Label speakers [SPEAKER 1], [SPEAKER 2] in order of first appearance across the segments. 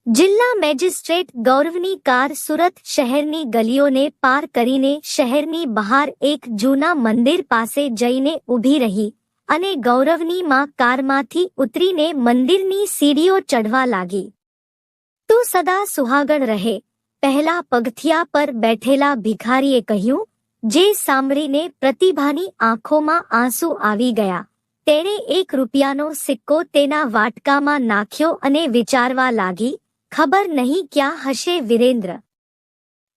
[SPEAKER 1] જિલ્લા મેજિસ્ટ્રેટ ગૌરવની કાર સુરત શહેરની ગલીઓને પાર કરીને શહેરની બહાર એક જૂના મંદિર પાસે જઈને ઊભી રહી અને ગૌરવની માં કારમાંથી ઉતરીને મંદિરની સીડીઓ ચઢવા લાગી. તું સદા સુહાગણ રહે, પહેલા પગથિયા પર બેઠેલા ભિખારીએ કહ્યું, જે સાંભળીને પ્રતિભાની આંખોમાં આંસુ આવી ગયા. તેણે 1 રૂપિયાનો સિક્કો તેના વાટકામાં નાખ્યો અને વિચારવા લાગી, ખબર નહીં ક્યાં હશે વિરેન્દ્ર.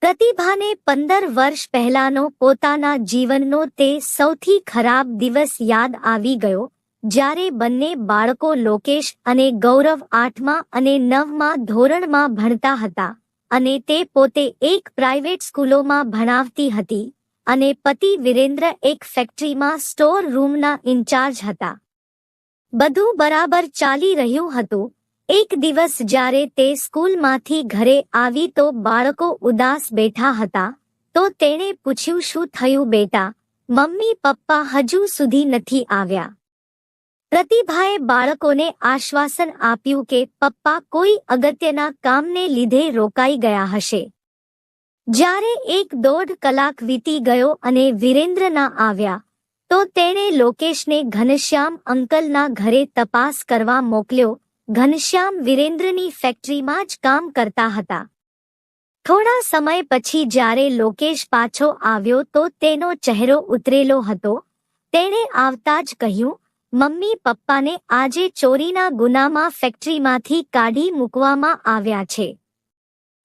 [SPEAKER 1] પ્રતિભાને 15 વર્ષ પહેલાનો પોતાના જીવનનો તે સૌથી ખરાબ દિવસ યાદ આવી ગયો, જ્યારે બંને બાળકો લોકેશ અને ગૌરવ 8મા અને 9મા ધોરણમાં ભણતા હતા અને તે પોતે એક પ્રાઇવેટ સ્કૂલોમાં ભણાવતી હતી અને પતિ વિરેન્દ્ર એક ફેક્ટરીમાં સ્ટોર રૂમના ઇન્ચાર્જ હતા. બધું બરાબર ચાલી રહ્યું હતું. એક દિવસ જ્યારે તે સ્કૂલમાંથી ઘરે આવી તો બાળકો ઉદાસ બેઠા હતા, તો તેણે પૂછ્યું, શું થયું બેટા, મમ્મી પપ્પા હજુ સુધી નથી આવ્યા? પ્રતિભાએ બાળકોને આશ્વાસન આપ્યું કે પપ્પા કોઈ અગત્યના કામને લીધે રોકાઈ ગયા હશે. જ્યારે 1.5 કલાક વીતી ગયો અને વિરેન્દ્ર ના આવ્યા, તો તેણે લોકેશને ઘનશ્યામ અંકલના ઘરે તપાસ કરવા મોકલ્યો. ઘનશ્યામ વિરેન્દ્રની ફેક્ટરીમાં જ કામ કરતા હતા. થોડા સમય પછી જ્યારે લોકેશ પાછો આવ્યો તો તેનો ચહેરો ઉતરેલો હતો. તેણે આવતા જ કહ્યું, મમ્મી પપ્પાને આજે ચોરીના ગુનામાં ફેક્ટરીમાંથી કાઢી મૂકવામાં આવ્યા છે.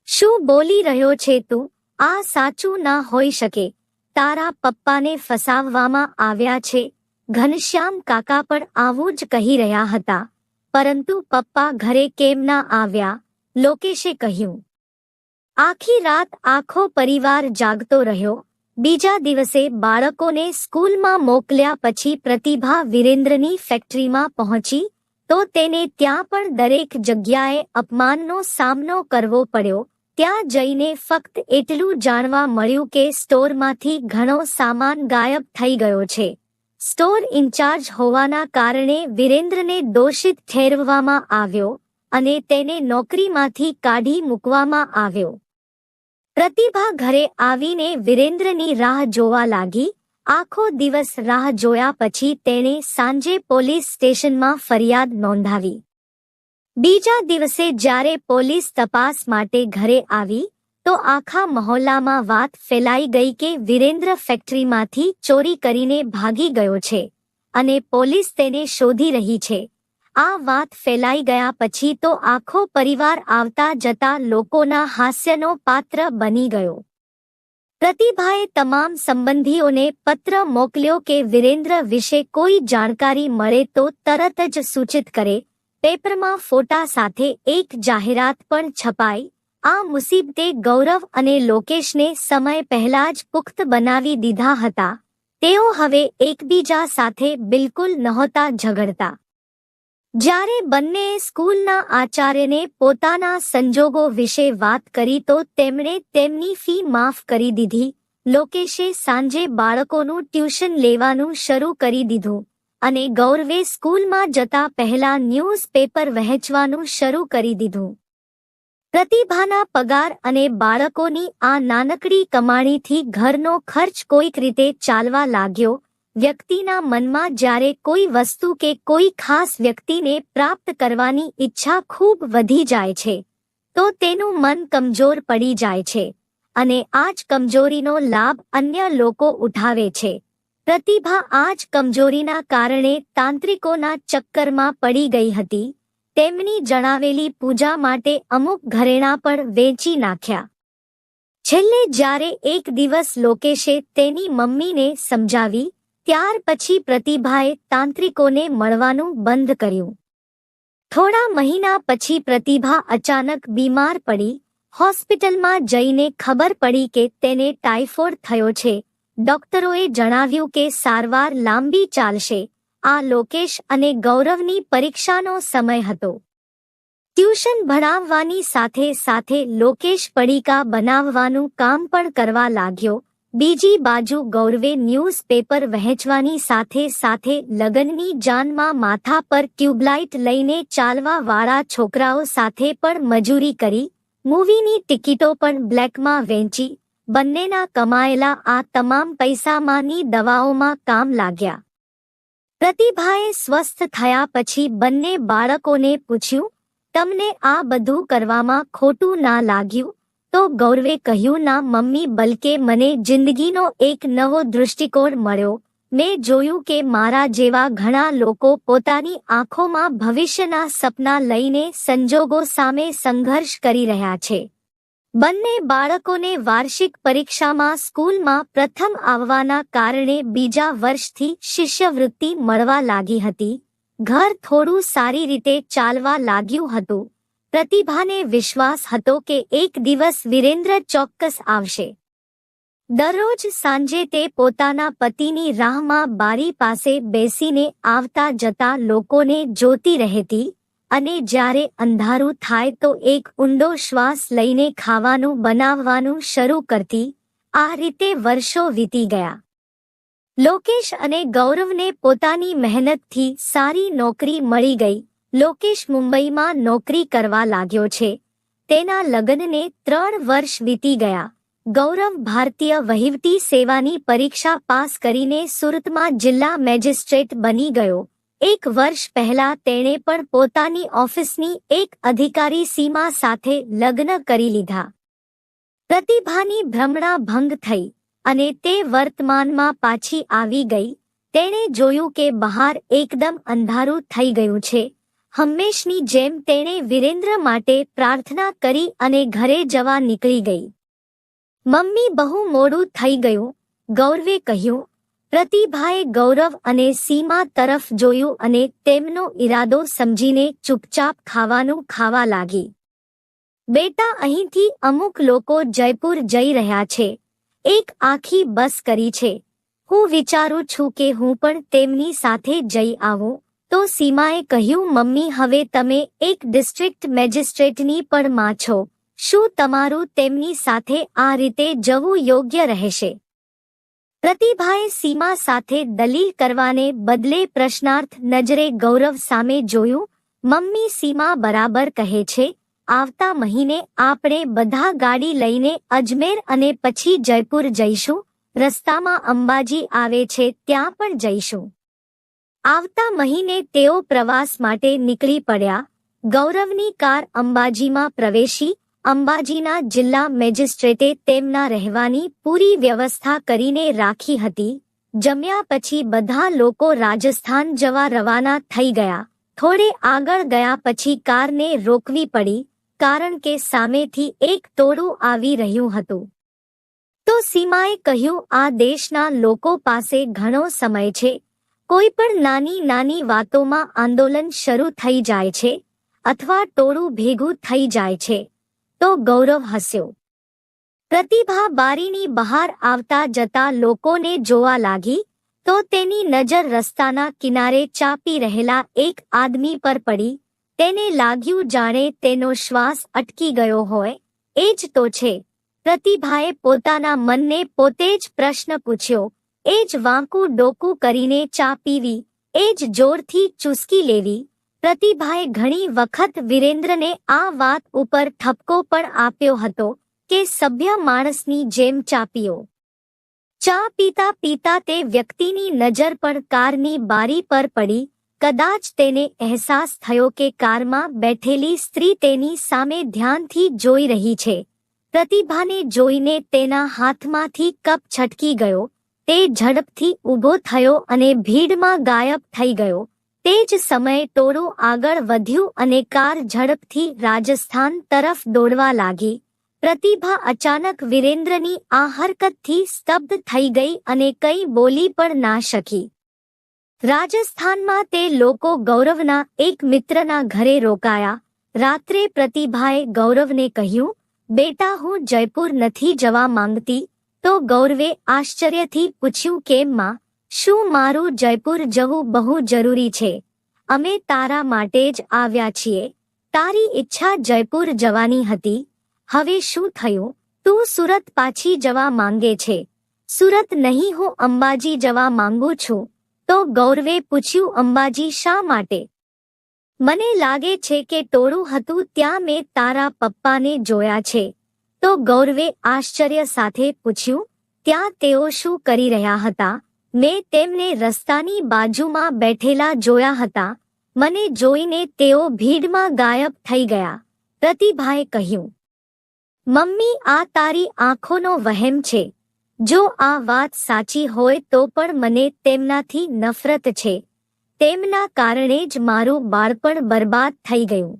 [SPEAKER 1] શું બોલી રહ્યો છે તું? આ સાચું ના હોઈ શકે. તારા પપ્પાને ફસાવવામાં આવ્યા છે. ઘનશ્યામ કાકા પણ આવું જ કહી રહ્યા હતા. પરંતુ પપ્પા ઘરે કેમ ના આવ્યા? લોકેશે કહ્યું. આખી રાત આખો પરિવાર જાગતો રહ્યો. બીજા દિવસે બાળકોને સ્કૂલમાં મોકલ્યા પછી પ્રતિભા વિરેન્દ્રની ફેક્ટરીમાં પહોંચી તો તેને ત્યાં પણ દરેક જગ્યાએ અપમાનનો સામનો કરવો પડ્યો. ત્યાં જઈને ફક્ત એટલું જાણવા મળ્યું કે સ્ટોરમાંથી ઘણો સામાન ગાયબ થઈ ગયો છે. સ્ટોર ઇન્ચાર્જ હોવાના કારણે વિરેન્દ્રને દોષિત ઠેરવવામાં આવ્યો અને તેને નોકરીમાંથી કાઢી મૂકવામાં આવ્યો. પ્રતિભા ઘરે આવીને વિરેન્દ્રની રાહ જોવા લાગી. આખો દિવસ રાહ જોયા પછી તેણે સાંજે પોલીસ સ્ટેશનમાં ફરિયાદ નોંધાવી. બીજા દિવસે જ્યારે પોલીસ તપાસ માટે ઘરે આવી તો આખા મહોલ્લામાં વાત ફેલાઈ ગઈ કે વિરેન્દ્ર ફેક્ટરીમાંથી ચોરી કરીને ભાગી ગયો છે અને પોલીસ તેને શોધી રહી છે. આ વાત ફેલાઈ ગયા પછી તો આખો પરિવાર આવતા જતા લોકોના હાસ્યનો પાત્ર બની ગયો. પ્રતિભાએ તમામ સંબંધીઓને પત્ર મોકલ્યો કે વિરેન્દ્ર વિશે કોઈ જાણકારી મળે તો તરત જ સૂચિત કરે. પેપરમાં ફોટા સાથે એક જાહેરાત પણ છપાઈ. આ મુસીબતે ગૌરવ અને લોકેશને સમય પહેલા જ પુખ્ત બનાવી દીધા હતા. તેઓ હવે એકબીજા સાથે બિલકુલ નહોતા ઝઘડતા. જ્યારે બંનેએ સ્કૂલના આચાર્યને પોતાના સંજોગો વિશે વાત કરી તો તેમણે તેમની ફી માફ કરી દીધી. લોકેશે સાંજે બાળકોનું ટ્યુશન લેવાનું શરૂ કરી દીધું અને ગૌરવે સ્કૂલમાં જતા પહેલા ન્યૂઝપેપર વહેંચવાનું શરૂ કરી દીધું. પ્રતિભાના પગાર અને બાળકોની આ નાનકડી કમાણીથી ઘરનો ખર્ચ કોઈક રીતે ચાલવા લાગ્યો. વ્યક્તિના મનમાં જ્યારે કોઈ વસ્તુ કે કોઈ ખાસ વ્યક્તિને પ્રાપ્ત કરવાની ઈચ્છા ખૂબ વધી જાય છે તો તેનું મન કમજોર પડી જાય છે અને આ જ કમજોરીનો લાભ અન્ય લોકો ઉઠાવે છે. પ્રતિભા આ જ કમજોરીના કારણે તાંત્રિકોના ચક્કરમાં પડી ગઈ હતી. તેમની જણાવેલી પૂજા માટે અમુક ઘરેણાં પણ વેચી નાખ્યા. છેલ્લે જ્યારે એક દિવસ લોકેશે તેની મમ્મીને સમજાવી, ત્યાર પછી પ્રતિભાએ તાંત્રિકોને મળવાનું બંધ કર્યું. થોડા મહિના પછી પ્રતિભા અચાનક બીમાર પડી. હોસ્પિટલમાં જઈને ખબર પડી કે તેને ટાઇફોઇડ થયો છે. ડોક્ટરોએ જણાવ્યું કે સારવાર લાંબી ચાલશે. આ લોકેશ અને ગૌરવની પરીક્ષાનો સમય હતો. ટ્યુશન ભણાવવાની સાથે સાથે લોકેશ પડીકા બનાવવાનું કામ પણ કરવા લાગ્યો. બીજી બાજુ ગૌરવે ન્યૂઝપેપર વહેંચવાની સાથે સાથે લગનની જાનમાં માથા પર ટ્યુબલાઇટ લઈને ચાલવા વાળા છોકરાઓ સાથે પણ મજૂરી કરી, મૂવીની ટિકિટો પણ બ્લેકમાં વેચી, બંનેના કમાયેલા આ તમામ પૈસામાંની દવાઓમાં કામ લાગ્યા. પ્રતિભાએ સ્વસ્થ થયા પછી બંને બાળકોને પૂછ્યું, તમને આ બધું કરવામાં ખોટું ના લાગ્યું? તો ગૌરવે કહ્યું, ના મમ્મી, બલકે મને જિંદગીનો એક નવો દૃષ્ટિકોણ મળ્યો. મેં જોયું કે મારા જેવા ઘણા લોકો પોતાની આંખોમાં ભવિષ્યના સપના લઈને સંજોગો સામે સંઘર્ષ કરી રહ્યા છે. બંને બાળકોને વાર્ષિક પરીક્ષામાં સ્કૂલમાં પ્રથમ આવવાના કારણે બીજા વર્ષથી શિષ્યવૃત્તિ મળવા લાગી હતી. ઘર થોડું સારી રીતે ચાલવા લાગ્યું હતું. પ્રતિભાને વિશ્વાસ હતો કે એક દિવસ વિરેન્દ્ર ચોક્કસ આવશે. દરરોજ સાંજે તે પોતાના પતિની રાહમાં બારી પાસે બેસીને આવતા જતા લોકોને જોતી રહેતી અને જ્યારે અંધારું થાય તો એક ઊંડો શ્વાસ લઈને ખાવાનું બનાવવાનું શરૂ કરતી. આ રીતે વર્ષો વીતી ગયા. લોકેશ અને ગૌરવને પોતાની મહેનતથી સારી નોકરી મળી ગઈ. લોકેશ મુંબઈમાં નોકરી કરવા લાગ્યો છે. તેના લગ્નને 3 વર્ષ વીતી ગયા. ગૌરવ ભારતીય વહીવટી સેવાની પરીક્ષા પાસ કરીને સુરતમાં જિલ્લા મેજિસ્ટ્રેટ બની ગયો. 1 વર્ષ પહેલા તેણે પણ પોતાની ઓફિસની એક અધિકારી સીમા સાથે લગ્ન કરી લીધા. પ્રતિભાની ભ્રમણા ભંગ થઈ અને તે વર્તમાનમાં પાછી આવી ગઈ. તેણે જોયું કે બહાર એકદમ અંધારું થઈ ગયું છે. હંમેશની જેમ તેણે વિરેન્દ્ર માટે પ્રાર્થના કરી અને ઘરે જવા નીકળી ગઈ. મમ્મી, બહુ મોડું થઈ ગયું, ગૌરવે કહ્યું. પ્રતિભાએ ગૌરવ અને સીમા તરફ જોયું અને તેમનો ઈરાદો સમજીને ચૂપચાપ ખાવાનું ખાવા લાગી. બેટા, અહીંથી અમુક લોકો જયપુર જઈ રહ્યા છે. એક આખી બસ કરી છે. હું વિચારું છું કે હું પણ તેમની સાથે જઈ આવું. તો સીમાએ કહ્યું, મમ્મી, હવે તમે એક ડિસ્ટ્રિક્ટ મેજિસ્ટ્રેટની પણ માં છો. શું તમારું તેમની સાથે આ રીતે જવું યોગ્ય રહેશે? પ્રતિભાએ સીમા સાથે દલીલ કરવાને બદલે પ્રશ્નાર્થ નજરે ગૌરવ સામે જોયું. મમ્મી, સીમા બરાબર કહે છે. આવતા મહિને આપણે બધા ગાડી લઈને અજમેર અને પછી જયપુર જઈશું. રસ્તામાં અંબાજી આવે છે, ત્યાં પણ જઈશું. આવતા મહિને તેઓ પ્રવાસ માટે નીકળી પડ્યા. ગૌરવની કાર અંબાજીમાં પ્રવેશી. અંબાજીના જિલ્લા મેજિસ્ટ્રેટે તેમના રહેવાની પૂરી વ્યવસ્થા કરીને રાખી હતી. જમ્યા પછી બધા લોકો રાજસ્થાન જવા રવાના થઈ ગયા. થોડે આગળ ગયા પછી કારને રોકવી પડી, કારણ કે સામેથી એક ટોળું આવી રહ્યું હતું. તો સીમાએ કહ્યું, આ દેશના લોકો પાસે ઘણો સમય છે. કોઈ પણ નાની નાની વાતોમાં આંદોલન શરૂ થઈ જાય છે અથવા ટોળું ભેગું થઈ જાય છે. તો ગૌરવ હસ્યો. પ્રતિભા બારીની બહાર આવતા જતા લોકોને જોવા લાગી તો તેની નજર રસ્તાના કિનારે ચા પી રહેલા એક આદમી પર પડી. તેને લાગ્યું જાણે તેનો શ્વાસ અટકી ગયો હોય. એ જ તો છે. પ્રતિભાએ પોતાના મનને પોતે જ પ્રશ્ન પૂછ્યો. એ જ વાંકું ડોકું કરીને ચા પીવી, એ જ જોરથી ચૂસકી લેવી. પ્રતિભાએ ઘણી વખત વિરેન્દ્રને આ વાત ઉપર ઠપકો પણ આપ્યો હતો કે સભ્ય માણસની જેમ ચા પીઓ. ચા પીતા પીતા તે વ્યક્તિની નજર પણ કારની બારી પર પડી. કદાચ તેને અહેસાસ થયો કે કારમાં બેઠેલી સ્ત્રી તેની સામે ધ્યાનથી જોઈ રહી છે. પ્રતિભાને જોઈને તેના હાથમાંથી કપ છટકી ગયો. તે ઝડપથી ઊભો થયો અને ભીડમાં ગાયબ થઈ ગયો. તે જ સમયે ટોળું આગળ વધ્યું અને કાર ઝડપથી રાજસ્થાન તરફ દોડવા લાગી. પ્રતિભા અચાનક વિરેન્દ્રની આ હરકતથી સ્તબ્ધ થઈ ગઈ અને કંઈ બોલી પણ ના શકી. રાજસ્થાનમાં તે લોકો ગૌરવના એક મિત્રના ઘરે રોકાયા. રાત્રે પ્રતિભાએ ગૌરવને કહ્યું, બેટા, હું જયપુર નથી જવા માંગતી. તો ગૌરવે આશ્ચર્યથી પૂછ્યું, કેમ માં? શું મારું જયપુર જવું બહુ જરૂરી છે? અમે તારા માટે જ આવ્યા છીએ. તારી ઈચ્છા જયપુર જવાની હતી. હવે શું થયું? તું સુરત પાછી જવા માંગે છે? સુરત નહીં, હું અંબાજી જવા માંગુ છું. તો ગૌરવે પૂછ્યું, અંબાજી શા માટે? મને લાગે છે કે ટોળું હતું ત્યાં મેં તારા પપ્પાને જોયા છે. તો ગૌરવે આશ્ચર્ય સાથે પૂછ્યું, ત્યાં તેઓ શું કરી રહ્યા હતા? મેં તેમને રસ્તાની બાજુમાં બેઠેલા જોયા હતા. મને જોઈને તેઓ ભીડમાં ગાયબ થઈ ગયા. પ્રતિભાએ કહ્યું, મમ્મી, આ તારી આંખોનો વહેમ છે. જો આ વાત સાચી હોય તો પણ મને તેમનાથી નફરત છે. તેમના કારણે જ મારું બાળપણ બરબાદ થઈ ગયું.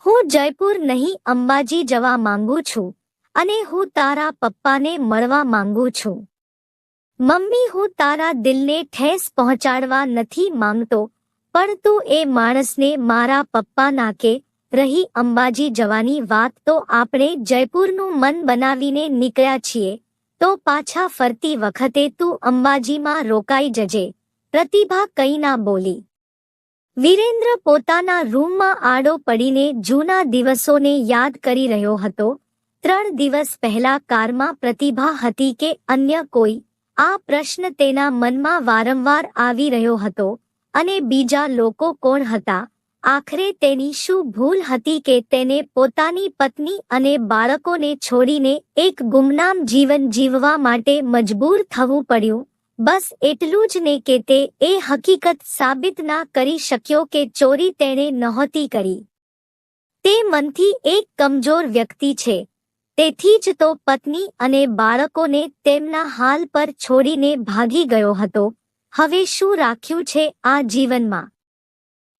[SPEAKER 1] હું જયપુર નહીં, અંબાજી જવા માંગુ છું અને હું તારા પપ્પાને મળવા માંગુ છું. મમ્મી, હું તારા દિલને ઠેસ પહોંચાડવા નથી માંગતો, પણ તું એ માણસને મારા પપ્પા નાકે. રહી અંબાજી જવાની વાત, તો આપણે જયપુરનું મન બનાવીને નીકળ્યા છીએ. તો પાછા ફરતી વખતે તું અંબાજીમાં રોકાઈ જજે. પ્રતિભા કંઈ ના બોલી. વિરેન્દ્ર પોતાના રૂમમાં આડો પડીને જૂના દિવસોને યાદ કરી રહ્યો હતો. 3 દિવસ પહેલા કારમાં પ્રતિભા હતી કે અન્ય કોઈ? આ પ્રશ્ન તેના મનમાં વારંવાર આવી રહ્યો હતો. અને બીજા લોકો કોણ હતા? આખરે તેની શું ભૂલ હતી કે તેને પોતાની પત્ની અને બાળકોને છોડીને એક ગુમનામ જીવન જીવવા માટે મજબૂર થવું પડ્યું? બસ એટલું જ ને કે તે એ હકીકત સાબિત ના કરી શક્યો કે ચોરી તેણે નહોતી કરી. તે મનથી એક કમજોર વ્યક્તિ છે. તેથી જ તો પત્ની અને બાળકોને તેમના હાલ પર છોડીને ભાગી ગયો હતો. હવે શું રાખ્યું છે આ જીવનમાં?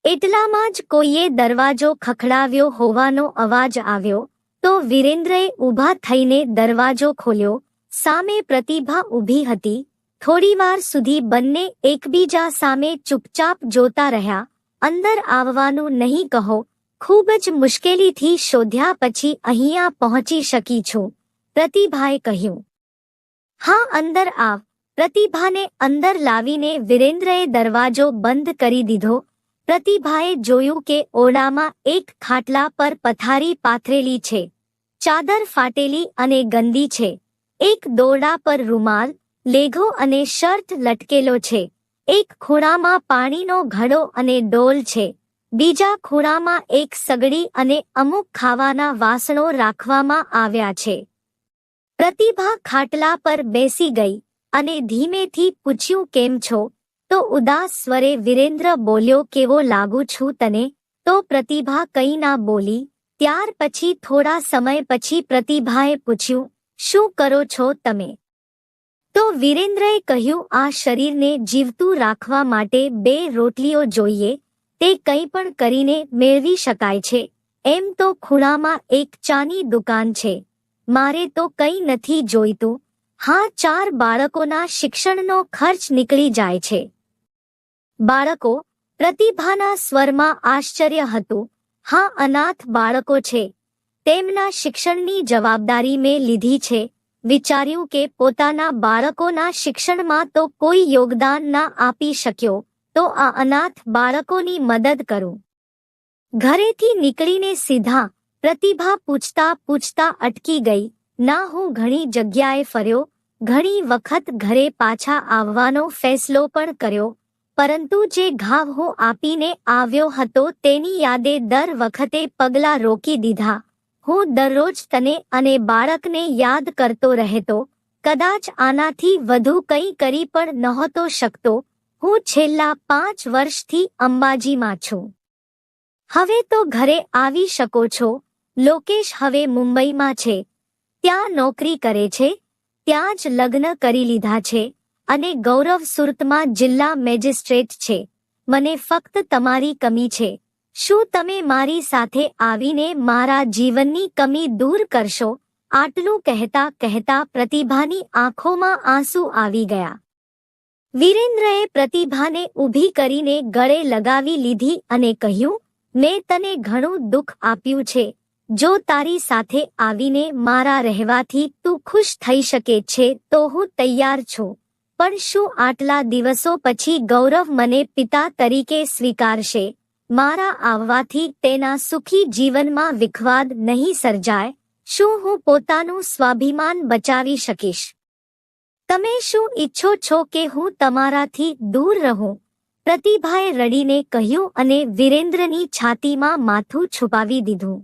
[SPEAKER 1] એટલામાં જ કોઈએ દરવાજો ખખડાવ્યો હોવાનો અવાજ આવ્યો. તો વિરેન્દ્રએ ઊભા થઈને દરવાજો ખોલ્યો. સામે પ્રતિભા ઊભી હતી. થોડીવાર સુધી બંને એકબીજા સામે ચૂપચાપ જોતા રહ્યા. અંદર આવવાનું નહીં કહો. ખૂબ જ મુશ્કેલીથી શોધ્યા પછી અહીંયા પહોંચી શકી છું, પ્રતિભાએ કહ્યું. હા, અંદર આવ. પ્રતિભાને અંદર લાવીને વિરેન્દ્રએ દરવાજો બંધ કરી દીધો. પ્રતિભાએ જોયું કે ઓરડામાં એક ખાટલા પર પથારી પાથરેલી છે. ચાદર ફાટેલી અને ગંદી છે. એક દોરડા પર રૂમાલ, લેઘો અને શર્ટ લટકેલો છે. એક ખૂણામાં પાણીનો ઘડો અને ડોલ છે. બીજા ખૂણામાં એક સગડી અને અમુક ખાવાના વાસણો રાખવામાં આવ્યા છે. પ્રતિભા ખાટલા પર બેસી ગઈ અને ધીમેથી પૂછ્યું, કેમ છો? તો ઉદાસ સ્વરે વિરેન્દ્ર બોલ્યો, કેવો લાગુ છું તને? તો પ્રતિભા કંઈ ના બોલી. ત્યાર પછી થોડા સમય પછી પ્રતિભાએ પૂછ્યું, શું કરો છો તમે? તો વિરેન્દ્રએ કહ્યું, આ શરીરને જીવતું રાખવા માટે 2 રોટલીઓ જોઈએ. તે કંઈ પણ કરીને મેળવી શકાય છે. એમ તો ખૂણામાં એક ચાની દુકાન છે. મારે તો કંઈ નથી જોઈતું. હા, 4 બાળકોના શિક્ષણનો ખર્ચ નીકળી જાય છે. બાળકો? પ્રતિભાના સ્વરમાં આશ્ચર્ય હતું. હા, અનાથ બાળકો છે. તેમના શિક્ષણની જવાબદારી મેં લીધી છે. વિચાર્યું કે પોતાના બાળકોના શિક્ષણમાં તો કોઈ યોગદાન ના આપી શક્યો, તો આ અનાથ બાળકોની મદદ કરું. ઘરેથી નીકળીને સીધા? પ્રતિભા પૂછતા પૂછતા અટકી ગઈ. ના, હું ઘણી જગ્યાએ ફર્યો, ઘણી વખત ઘરે પાછા આવવાનો ફેસલો પણ કર્યો, પરંતુ જે ઘાવ હું આપીને આવ્યો હતો તેની યાદે દર વખતે પગલાં રોકી દીધા. હું દરરોજ તને અને બાળકને યાદ કરતો રહેતો. કદાચ આનાથી વધુ કંઈ કરી પણ નહોતો શકતો. હું છેલ્લા 5 વર્ષથી અંબાજીમાં છું. હવે તો ઘરે આવી શકો છો. લોકેશ હવે મુંબઈમાં છે. ત્યાં નોકરી કરે છે. ત્યાં જ લગ્ન કરી લીધા છે અને ગૌરવ સુરતમાં જિલ્લા મેજિસ્ટ્રેટ છે. મને ફક્ત તમારી કમી છે. શું તમે મારી સાથે આવીને મારા જીવનની કમી દૂર કરશો? આટલું કહેતા કહેતા પ્રતિભાની આંખોમાં આંસુ આવી ગયા. વિરેન્દ્રએ પ્રતિભાને ઊભી કરીને ગળે લગાવી લીધી અને કહ્યું, મેં તને ઘણું દુઃખ આપ્યું છે. જો તારી સાથે આવીને મારા રહેવાથી તું ખુશ થઈ શકે છે તો હું તૈયાર છું. પણ શું આટલા દિવસો પછી ગૌરવ મને પિતા તરીકે સ્વીકારશે? મારા આવવાથી તેના સુખી જીવનમાં વિખવાદ નહીં સર્જાય? શું હું પોતાનું સ્વાભિમાન બચાવી શકીશ? તમે શું ઈચ્છો છો કે હું તમારાથી દૂર રહું? પ્રતિભાએ રડીને કહ્યું અને વિરેન્દ્રની છાતીમાં માથું છુપાવી દીધું.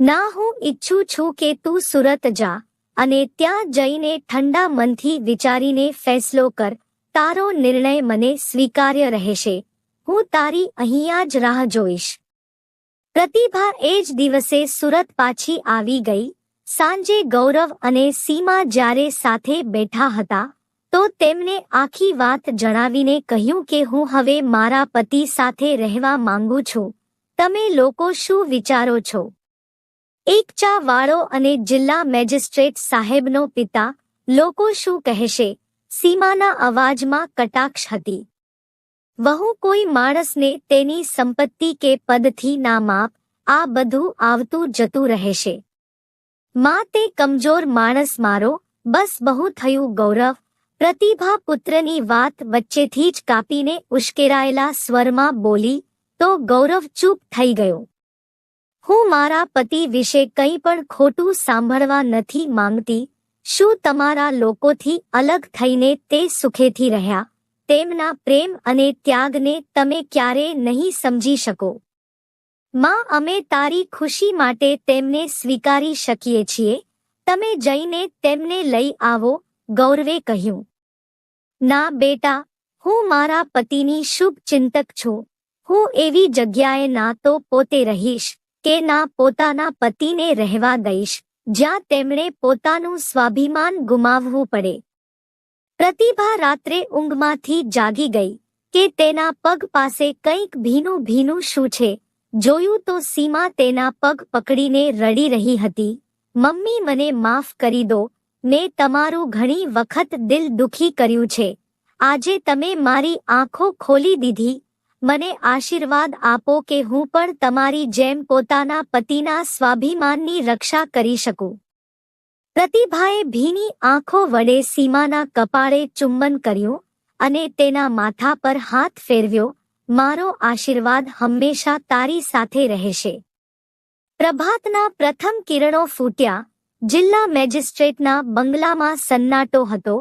[SPEAKER 1] ના, હું ઈચ્છું છું કે તું સુરત જા અને ત્યાં જઈને ઠંડા મનથી વિચારીને ફેસલો કર. તારો નિર્ણય મને સ્વીકાર્ય રહેશે. હું તારી અહીંયા જ રાહ જોઈશ. પ્રતિભા એ જ દિવસે સુરત પાછી આવી ગઈ. સાંજે ગૌરવ અને સીમા જ્યારે સાથે બેઠા હતા તો તેમને આખી વાત જણાવીને કહ્યું કે હું હવે મારા પતિ સાથે રહેવા માંગુ છું. તમે લોકો શું વિચારો છો? એક ચા વાળો અને જિલ્લા મેજિસ્ટ્રેટ સાહેબનો પિતા, લોકો શું કહેશે? સીમાના અવાજમાં કટાક્ષ હતી. વહુ કોઈ માણસને તેની સંપત્તિ કે પદથી ના માપ. આ બધું આવતું જતું રહેશે. માં, તે કમજોર માણસ મારો. બસ બહુ થયું ગૌરવ. પ્રતિભા પુત્રની વાત વચ્ચેથી જ કાપીને ઉશ્કેરાયેલા સ્વરમાં બોલી તો ગૌરવ ચૂપ થઈ ગયો. હું મારા પતિ વિશે કંઈ પણ ખોટું સાંભળવા નથી માંગતી. શું તમારા લોકોથી અલગ થઈને તે સુખેથી રહ્યા? તેમના પ્રેમ અને ત્યાગને તમે ક્યારેય નહીં સમજી શકો. માં, અમે તારી ખુશી માટે તેમને સ્વીકારી શકીએ છીએ. તમે જઈને તેમને લઈ આવો, ગૌરવે કહ્યું. ના બેટા, હું મારા પતિની શુભ ચિંતક છું. હું એવી જગ્યાએ ના તો પોતે રહીશ કે ના પોતાના પતિને રહેવા દઈશ જ્યાં તેમણે પોતાનું સ્વાભિમાન ગુમાવવું પડે. પ્રતિભા રાત્રે ઊંઘમાંથી જાગી ગઈ કે તેના પગ પાસે કંઈક ભીનું ભીનું શું છે. જોયું તો સીમા તેના પગ પકડીને રડી રહી હતી. મમ્મી, મને માફ કરી દો. મેં તમારું ઘણી વખત દિલ દુખી કર્યું છે. આજે તમે મારી આંખો ખોલી દીધી. મને આશીર્વાદ આપો કે હું પણ તમારી જેમ પોતાના પતિના સ્વાભિમાનની રક્ષા કરી શકું. પ્રતિભાએ ભીની આંખો વડે સીમાના કપાળે ચુંબન કર્યું અને તેના માથા પર હાથ ફેરવ્યો. મારો આશીર્વાદ હંમેશા તારી સાથે રહેશે. પ્રભાતના પ્રથમ કિરણો ફૂટ્યા. જિલ્લા મેજિસ્ટ્રેટના બંગલામાં સન્નાટો હતો.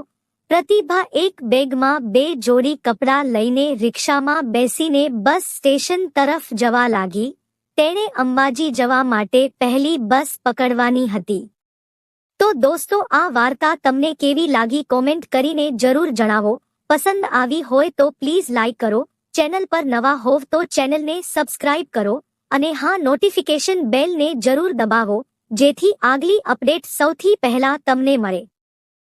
[SPEAKER 1] પ્રતિભા એક બેગમાં 2 જોડી કપડાં લઈને રિક્ષામાં બેસીને બસ સ્ટેશન તરફ જવા લાગી. તેણે અંબાજી જવા માટે પહેલી બસ પકડવાની હતી. તો દોસ્તો, આ વાર્તા તમને કેવી લાગી કોમેન્ટ કરીને જરૂર જણાવો. પસંદ આવી હોય તો પ્લીઝ લાઈક કરો. ચેનલ પર નવા હોવ તો ચેનલને સબસ્ક્રાઇબ કરો અને હા, નોટિફિકેશન બેલને જરૂર દબાવો જેથી આગલી અપડેટ સૌથી પહેલા તમને મળે.